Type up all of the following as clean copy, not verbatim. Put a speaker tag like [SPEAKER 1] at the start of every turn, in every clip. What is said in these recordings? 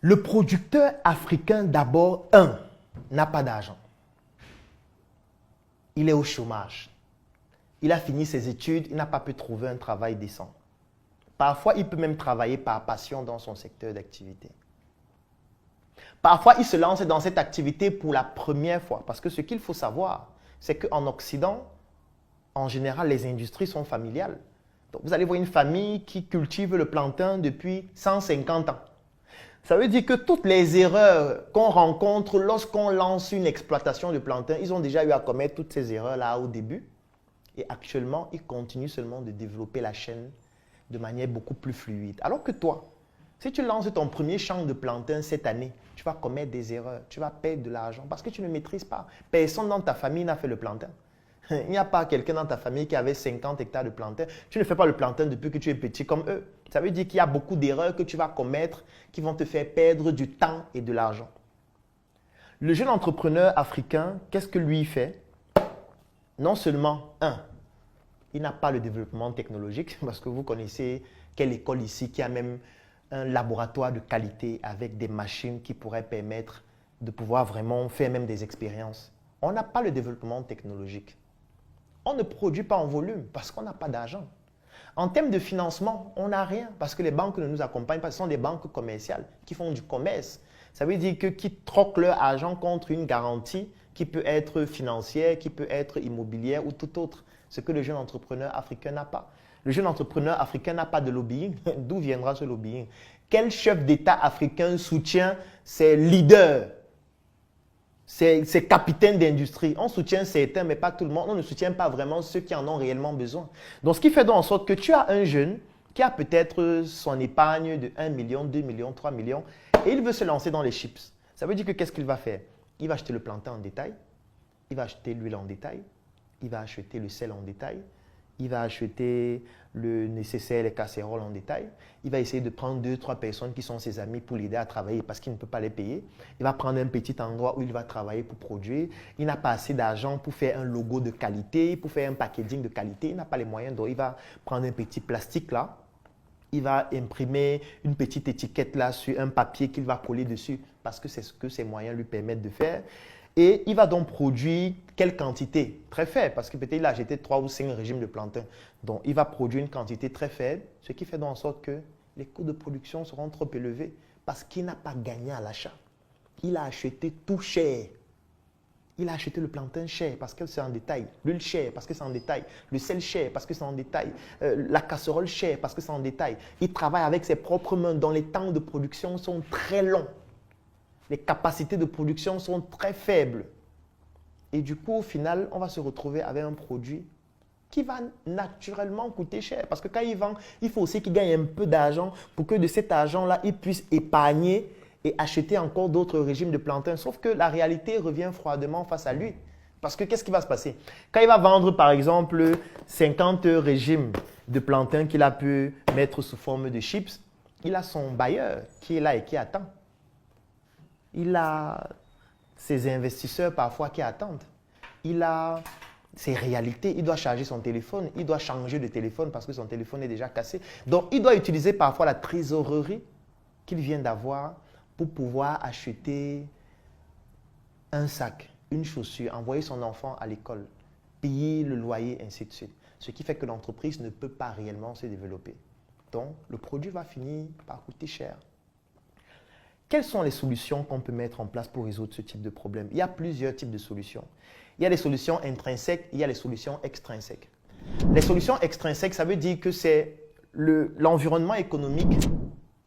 [SPEAKER 1] Le producteur africain, d'abord, n'a pas d'argent. Il est au chômage. Il a fini ses études, il n'a pas pu trouver un travail décent. Parfois, il peut même travailler par passion dans son secteur d'activité. Parfois, il se lance dans cette activité pour la première fois. Parce que ce qu'il faut savoir, c'est qu'en Occident, en général, les industries sont familiales. Donc, vous allez voir une famille qui cultive le plantain depuis 150 ans. Ça veut dire que toutes les erreurs qu'on rencontre lorsqu'on lance une exploitation de plantain, ils ont déjà eu à commettre toutes ces erreurs-là au début. Et actuellement, ils continuent seulement de développer la chaîne de manière beaucoup plus fluide. Alors que toi, si tu lances ton premier champ de plantain cette année, tu vas commettre des erreurs, tu vas perdre de l'argent parce que tu ne maîtrises pas. Personne dans ta famille n'a fait le plantain. Il n'y a pas quelqu'un dans ta famille qui avait 50 hectares de plantain. Tu ne fais pas le plantain depuis que tu es petit comme eux. Ça veut dire qu'il y a beaucoup d'erreurs que tu vas commettre qui vont te faire perdre du temps et de l'argent. Le jeune entrepreneur africain, qu'est-ce que lui fait? Non seulement, il n'a pas le développement technologique, parce que vous connaissez quelle école ici qui a même un laboratoire de qualité avec des machines qui pourraient permettre de pouvoir vraiment faire même des expériences. On n'a pas le développement technologique. On ne produit pas en volume parce qu'on n'a pas d'argent. En termes de financement, on n'a rien parce que les banques ne nous accompagnent pas. Ce sont des banques commerciales qui font du commerce. Ça veut dire qu'ils troquent leur argent contre une garantie qui peut être financière, qui peut être immobilière ou tout autre. Ce que le jeune entrepreneur africain n'a pas. Le jeune entrepreneur africain n'a pas de lobbying. D'où viendra ce lobbying? Quel chef d'État africain soutient ses leaders, ses capitaines d'industrie? On soutient certains, mais pas tout le monde. On ne soutient pas vraiment ceux qui en ont réellement besoin. Donc, ce qui fait donc en sorte que tu as un jeune qui a peut-être son épargne de 1 million, 2 millions, 3 millions, et il veut se lancer dans les chips. Ça veut dire que qu'est-ce qu'il va faire? Il va acheter le plantain en détail, il va acheter l'huile en détail, il va acheter le sel en détail, il va acheter le nécessaire, les casseroles en détail. Il va essayer de prendre 2-3 personnes qui sont ses amis pour l'aider à travailler parce qu'il ne peut pas les payer. Il va prendre un petit endroit où il va travailler pour produire. Il n'a pas assez d'argent pour faire un logo de qualité, pour faire un packaging de qualité. Il n'a pas les moyens, donc il va prendre un petit plastique là. Il va imprimer une petite étiquette là sur un papier qu'il va coller dessus parce que c'est ce que ses moyens lui permettent de faire. Et il va donc produire quelle quantité? Très faible, parce que peut-être il a acheté 3 ou 5 régimes de plantain. Donc, il va produire une quantité très faible, ce qui fait donc en sorte que les coûts de production seront trop élevés parce qu'il n'a pas gagné à l'achat. Il a acheté tout cher. Il a acheté le plantain cher parce que c'est en détail, l'huile cher parce que c'est en détail, le sel cher parce que c'est en détail, la casserole cher parce que c'est en détail. Il travaille avec ses propres mains dont les temps de production sont très longs. Les capacités de production sont très faibles. Et du coup, au final, on va se retrouver avec un produit qui va naturellement coûter cher. Parce que quand il vend, il faut aussi qu'il gagne un peu d'argent pour que de cet argent-là, il puisse épargner et acheter encore d'autres régimes de plantain. Sauf que la réalité revient froidement face à lui. Parce que qu'est-ce qui va se passer? Quand il va vendre, par exemple, 50 régimes de plantain qu'il a pu mettre sous forme de chips, il a son bailleur qui est là et qui attend. Il a ses investisseurs parfois qui attendent. Il a ses réalités. Il doit charger son téléphone. Il doit changer de téléphone parce que son téléphone est déjà cassé. Donc, il doit utiliser parfois la trésorerie qu'il vient d'avoir pour pouvoir acheter un sac, une chaussure, envoyer son enfant à l'école, payer le loyer, ainsi de suite. Ce qui fait que l'entreprise ne peut pas réellement se développer. Donc, le produit va finir par coûter cher. Quelles sont les solutions qu'on peut mettre en place pour résoudre ce type de problème? Il y a plusieurs types de solutions. Il y a les solutions intrinsèques, il y a les solutions extrinsèques. Les solutions extrinsèques, ça veut dire que c'est l'environnement économique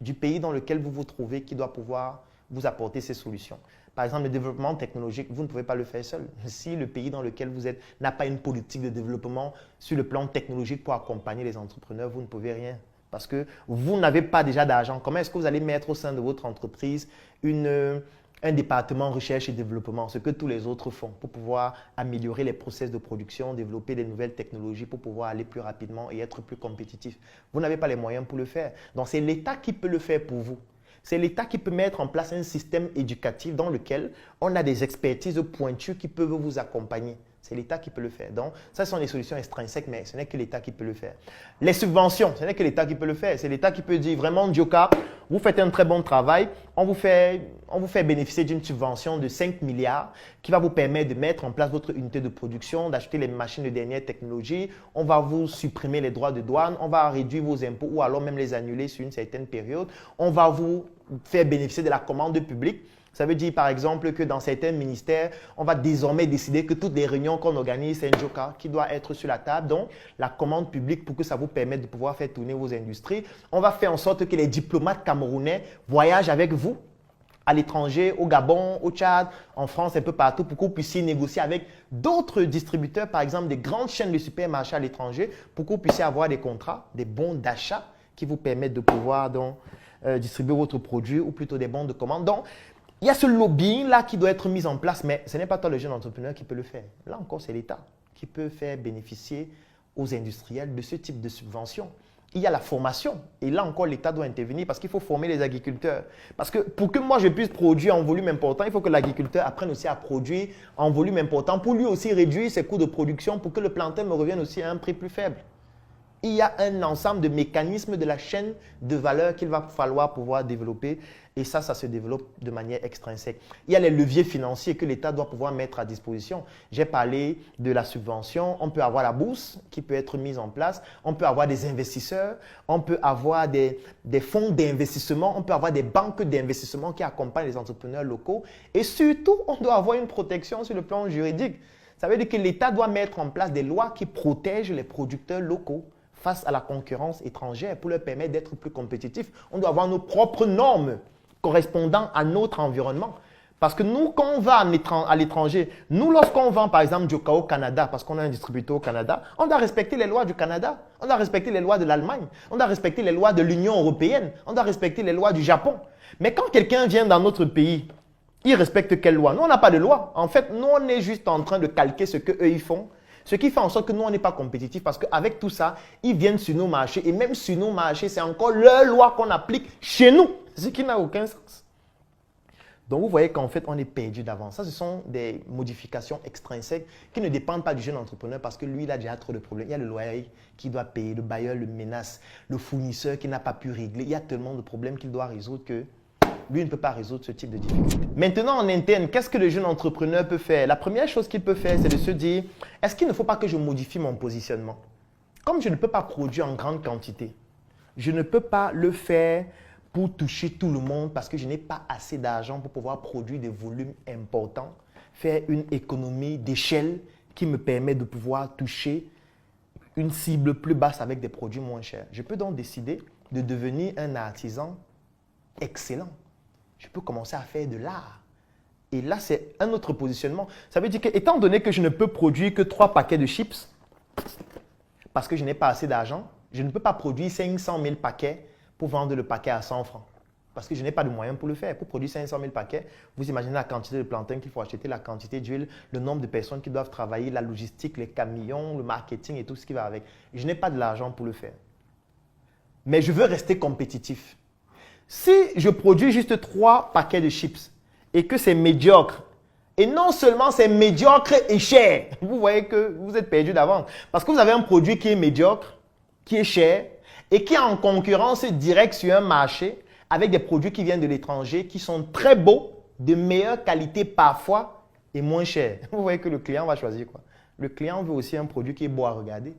[SPEAKER 1] du pays dans lequel vous vous trouvez qui doit pouvoir vous apporter ces solutions. Par exemple, le développement technologique, vous ne pouvez pas le faire seul. Si le pays dans lequel vous êtes n'a pas une politique de développement sur le plan technologique pour accompagner les entrepreneurs, vous ne pouvez rien. Parce que vous n'avez pas déjà d'argent. Comment est-ce que vous allez mettre au sein de votre entreprise un département recherche et développement, ce que tous les autres font, pour pouvoir améliorer les process de production, développer des nouvelles technologies pour pouvoir aller plus rapidement et être plus compétitif? Vous n'avez pas les moyens pour le faire. Donc, c'est l'État qui peut le faire pour vous. C'est l'État qui peut mettre en place un système éducatif dans lequel on a des expertises pointues qui peuvent vous accompagner. C'est l'État qui peut le faire. Donc, ça, ce sont des solutions extrinsèques, mais ce n'est que l'État qui peut le faire. Les subventions, ce n'est que l'État qui peut le faire. C'est l'État qui peut dire vraiment, Djoka, vous faites un très bon travail, on vous fait bénéficier d'une subvention de 5 milliards qui va vous permettre de mettre en place votre unité de production, d'acheter les machines de dernière technologie, on va vous supprimer les droits de douane, on va réduire vos impôts ou alors même les annuler sur une certaine période, on va vous faire bénéficier de la commande publique. Ça veut dire par exemple que dans certains ministères, on va désormais décider que toutes les réunions qu'on organise, c'est un Djoka qui doit être sur la table. Donc, la commande publique pour que ça vous permette de pouvoir faire tourner vos industries. On va faire en sorte que les diplomates camerounais voyagent avec vous à l'étranger, au Gabon, au Tchad, en France, un peu partout, pour que vous puissiez négocier avec d'autres distributeurs, par exemple des grandes chaînes de supermarchés à l'étranger, pour que vous puissiez avoir des contrats, des bons d'achat qui vous permettent de pouvoir donc, distribuer votre produit ou plutôt des bons de commande. Donc, il y a ce lobbying-là qui doit être mis en place, mais ce n'est pas toi le jeune entrepreneur qui peut le faire. Là encore, c'est l'État qui peut faire bénéficier aux industriels de ce type de subvention. Il y a la formation. Et là encore, l'État doit intervenir parce qu'il faut former les agriculteurs. Parce que pour que moi, je puisse produire en volume important, il faut que l'agriculteur apprenne aussi à produire en volume important pour lui aussi réduire ses coûts de production pour que le plantain me revienne aussi à un prix plus faible. Il y a un ensemble de mécanismes de la chaîne de valeur qu'il va falloir pouvoir développer et ça se développe de manière extrinsèque. Il y a les leviers financiers que l'État doit pouvoir mettre à disposition. J'ai parlé de la subvention, on peut avoir la bourse qui peut être mise en place, on peut avoir des investisseurs, on peut avoir des fonds d'investissement, on peut avoir des banques d'investissement qui accompagnent les entrepreneurs locaux et surtout, on doit avoir une protection sur le plan juridique. Ça veut dire que l'État doit mettre en place des lois qui protègent les producteurs locaux face à la concurrence étrangère pour leur permettre d'être plus compétitifs. On doit avoir nos propres normes correspondant à notre environnement. Parce que nous, quand on va à l'étranger, nous, lorsqu'on vend par exemple du cacao au Canada, parce qu'on a un distributeur au Canada, on doit respecter les lois du Canada, on doit respecter les lois de l'Allemagne, on doit respecter les lois de l'Union européenne, on doit respecter les lois du Japon. Mais quand quelqu'un vient dans notre pays, il respecte quelle loi? Nous, on n'a pas de loi. En fait, nous, on est juste en train de calquer ce qu'eux, ils font. Ce qui fait en sorte que nous, on n'est pas compétitifs parce qu'avec tout ça, ils viennent sur nos marchés et même sur nos marchés, c'est encore leur loi qu'on applique chez nous, ce qui n'a aucun sens. Donc, vous voyez qu'en fait, on est perdu d'avance. Ça, ce sont des modifications extrinsèques qui ne dépendent pas du jeune entrepreneur parce que lui, il a déjà trop de problèmes. Il y a le loyer qui doit payer, le bailleur le menace, le fournisseur qui n'a pas pu régler. Il y a tellement de problèmes qu'il doit résoudre que lui ne peut pas résoudre ce type de difficulté. Maintenant, en interne, qu'est-ce que le jeune entrepreneur peut faire? La première chose qu'il peut faire, c'est de se dire, est-ce qu'il ne faut pas que je modifie mon positionnement? Comme je ne peux pas produire en grande quantité, je ne peux pas le faire pour toucher tout le monde parce que je n'ai pas assez d'argent pour pouvoir produire des volumes importants, faire une économie d'échelle qui me permet de pouvoir toucher une cible plus basse avec des produits moins chers. Je peux donc décider de devenir un artisan excellent. Je peux commencer à faire de l'art. Et là, c'est un autre positionnement. Ça veut dire que, étant donné que je ne peux produire que 3 paquets de chips, parce que je n'ai pas assez d'argent, je ne peux pas produire 500 000 paquets pour vendre le paquet à 100 francs. Parce que je n'ai pas de moyens pour le faire. Pour produire 500 000 paquets, vous imaginez la quantité de plantain qu'il faut acheter, la quantité d'huile, le nombre de personnes qui doivent travailler, la logistique, les camions, le marketing et tout ce qui va avec. Je n'ai pas de l'argent pour le faire. Mais je veux rester compétitif. Si je produis juste 3 paquets de chips et que c'est médiocre, et non seulement c'est médiocre et cher, vous voyez que vous êtes perdu d'avance. Parce que vous avez un produit qui est médiocre, qui est cher et qui est en concurrence directe sur un marché avec des produits qui viennent de l'étranger, qui sont très beaux, de meilleure qualité parfois et moins chers. Vous voyez que le client va choisir quoi? Le client veut aussi un produit qui est beau à regarder.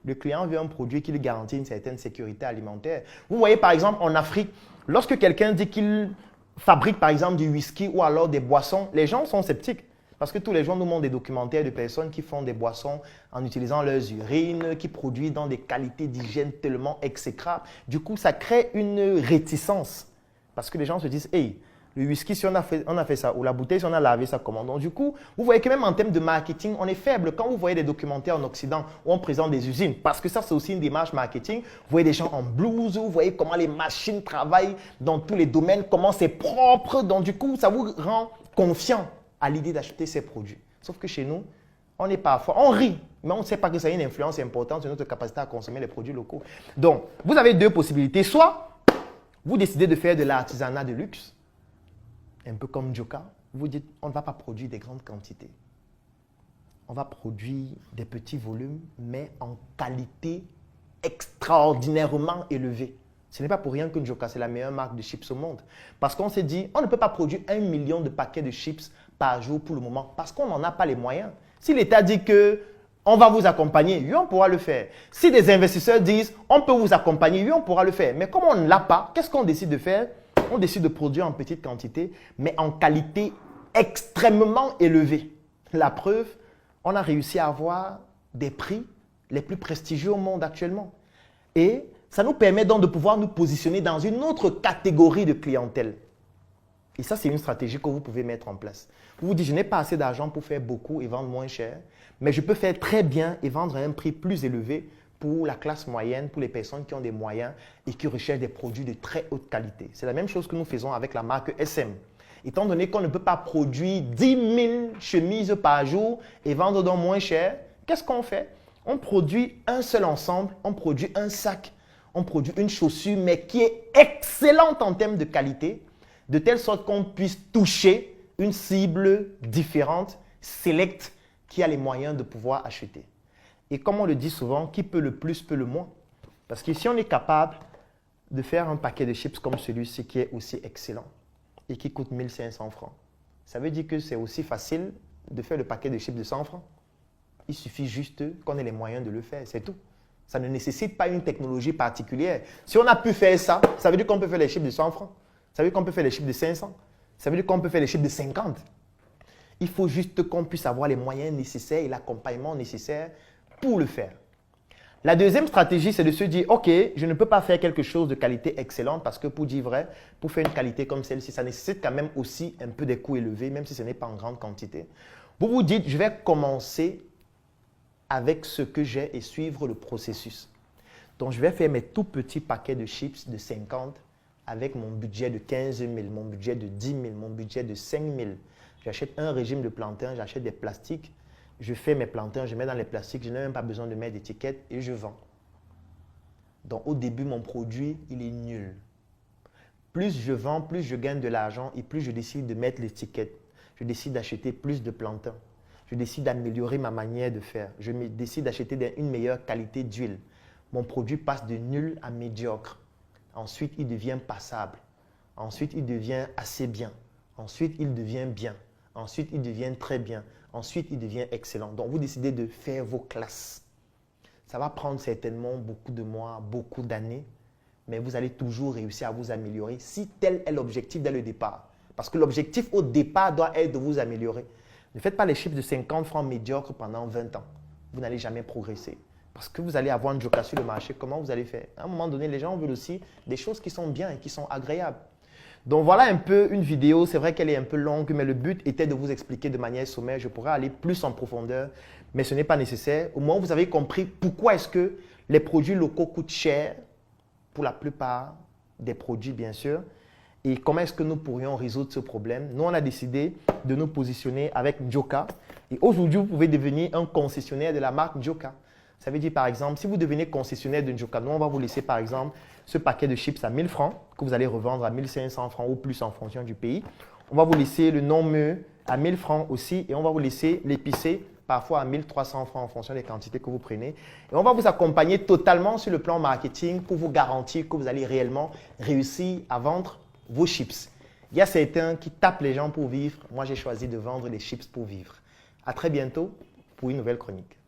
[SPEAKER 1] Le client veut un produit qui lui garantit une certaine sécurité alimentaire. Vous voyez par exemple en Afrique, lorsque quelqu'un dit qu'il fabrique par exemple du whisky ou alors des boissons, les gens sont sceptiques. Parce que tous les jours nous montrent des documentaires de personnes qui font des boissons en utilisant leurs urines, qui produisent dans des qualités d'hygiène tellement exécrables. Du coup, ça crée une réticence. Parce que les gens se disent, hey, le whisky, si on a fait ça, ou la bouteille, si on a lavé ça, comment? Donc, du coup, vous voyez que même en termes de marketing, on est faible. Quand vous voyez des documentaires en Occident où on présente des usines, parce que ça, c'est aussi une démarche marketing, vous voyez des gens en blouse, vous voyez comment les machines travaillent dans tous les domaines, comment c'est propre. Donc, du coup, ça vous rend confiant à l'idée d'acheter ces produits. Sauf que chez nous, on est parfois, on rit, mais on ne sait pas que ça a une influence importante sur notre capacité à consommer les produits locaux. Donc, vous avez 2 possibilités. Soit, vous décidez de faire de l'artisanat de luxe, un peu comme Djoka, vous dites, on ne va pas produire des grandes quantités. on va produire des petits volumes, mais en qualité extraordinairement élevée. Ce n'est pas pour rien que Njoka, c'est la meilleure marque de chips au monde. Parce qu'on s'est dit, on ne peut pas produire 1 million de paquets de chips par jour pour le moment, parce qu'on n'en a pas les moyens. Si l'État dit que on va vous accompagner, oui, on pourra le faire. Si des investisseurs disent, on peut vous accompagner, oui, on pourra le faire. Mais comme on ne l'a pas, qu'est-ce qu'on décide de faire? On décide de produire en petite quantité, mais en qualité extrêmement élevée. La preuve, on a réussi à avoir des prix les plus prestigieux au monde actuellement. Et ça nous permet donc de pouvoir nous positionner dans une autre catégorie de clientèle. Et ça, c'est une stratégie que vous pouvez mettre en place. Vous vous dites, je n'ai pas assez d'argent pour faire beaucoup et vendre moins cher, mais je peux faire très bien et vendre à un prix plus élevé pour la classe moyenne, pour les personnes qui ont des moyens et qui recherchent des produits de très haute qualité. C'est la même chose que nous faisons avec la marque SM. Étant donné qu'on ne peut pas produire 10 000 chemises par jour et vendre donc moins cher, qu'est-ce qu'on fait? On produit un seul ensemble, on produit un sac, on produit une chaussure, mais qui est excellente en termes de qualité, de telle sorte qu'on puisse toucher une cible différente, sélecte, qui a les moyens de pouvoir acheter. Et comme on le dit souvent, qui peut le plus peut le moins. Parce que si on est capable de faire un paquet de chips comme celui-ci qui est aussi excellent et qui coûte 1 500 francs, ça veut dire que c'est aussi facile de faire le paquet de chips de 100 francs. Il suffit juste qu'on ait les moyens de le faire, c'est tout. Ça ne nécessite pas une technologie particulière. Si on a pu faire ça, ça veut dire qu'on peut faire les chips de 100 francs. Ça veut dire qu'on peut faire les chips de 500. Ça veut dire qu'on peut faire les chips de 50. Il faut juste qu'on puisse avoir les moyens nécessaires et l'accompagnement nécessaire pour le faire. La deuxième stratégie, c'est de se dire, OK, je ne peux pas faire quelque chose de qualité excellente parce que pour dire vrai, pour faire une qualité comme celle-ci, ça nécessite quand même aussi un peu des coûts élevés, même si ce n'est pas en grande quantité. Vous vous dites, je vais commencer avec ce que j'ai et suivre le processus. Donc, je vais faire mes tout petits paquets de chips de 50 avec mon budget de 15 000, mon budget de 10 000, mon budget de 5 000. J'achète un régime de plantains, j'achète des plastiques, je fais mes plantains, je mets dans les plastiques, je n'ai même pas besoin de mettre d'étiquette et je vends. Donc, au début, mon produit, il est nul. Plus je vends, plus je gagne de l'argent et plus je décide de mettre l'étiquette. Je décide d'acheter plus de plantains. Je décide d'améliorer ma manière de faire. Je décide d'acheter une meilleure qualité d'huile. Mon produit passe de nul à médiocre. Ensuite, il devient passable. Ensuite, il devient assez bien. Ensuite, il devient bien. Ensuite, il devient très bien. Ensuite, il devient excellent. Donc, vous décidez de faire vos classes. Ça va prendre certainement beaucoup de mois, beaucoup d'années, mais vous allez toujours réussir à vous améliorer si tel est l'objectif dès le départ. Parce que l'objectif au départ doit être de vous améliorer. Ne faites pas les chiffres de 50 francs médiocres pendant 20 ans. Vous n'allez jamais progresser. Parce que vous allez avoir un Njoka sur le marché, comment vous allez faire? À un moment donné, les gens veulent aussi des choses qui sont bien et qui sont agréables. Donc voilà un peu une vidéo, c'est vrai qu'elle est un peu longue, mais le but était de vous expliquer de manière sommaire. Je pourrais aller plus en profondeur, mais ce n'est pas nécessaire. Au moins, vous avez compris pourquoi est-ce que les produits locaux coûtent cher, pour la plupart des produits bien sûr, et comment est-ce que nous pourrions résoudre ce problème. Nous, on a décidé de nous positionner avec Njoka, et aujourd'hui, vous pouvez devenir un concessionnaire de la marque Njoka. Ça veut dire par exemple, si vous devenez concessionnaire de Njoka, nous on va vous laisser par exemple ce paquet de chips à 1000 francs que vous allez revendre à 1500 francs ou plus en fonction du pays. On va vous laisser le non-meu à 1000 francs aussi et on va vous laisser l'épicé parfois à 1300 francs en fonction des quantités que vous prenez. Et on va vous accompagner totalement sur le plan marketing pour vous garantir que vous allez réellement réussir à vendre vos chips. Il y a certains qui tapent les gens pour vivre. Moi, j'ai choisi de vendre les chips pour vivre. À très bientôt pour une nouvelle chronique.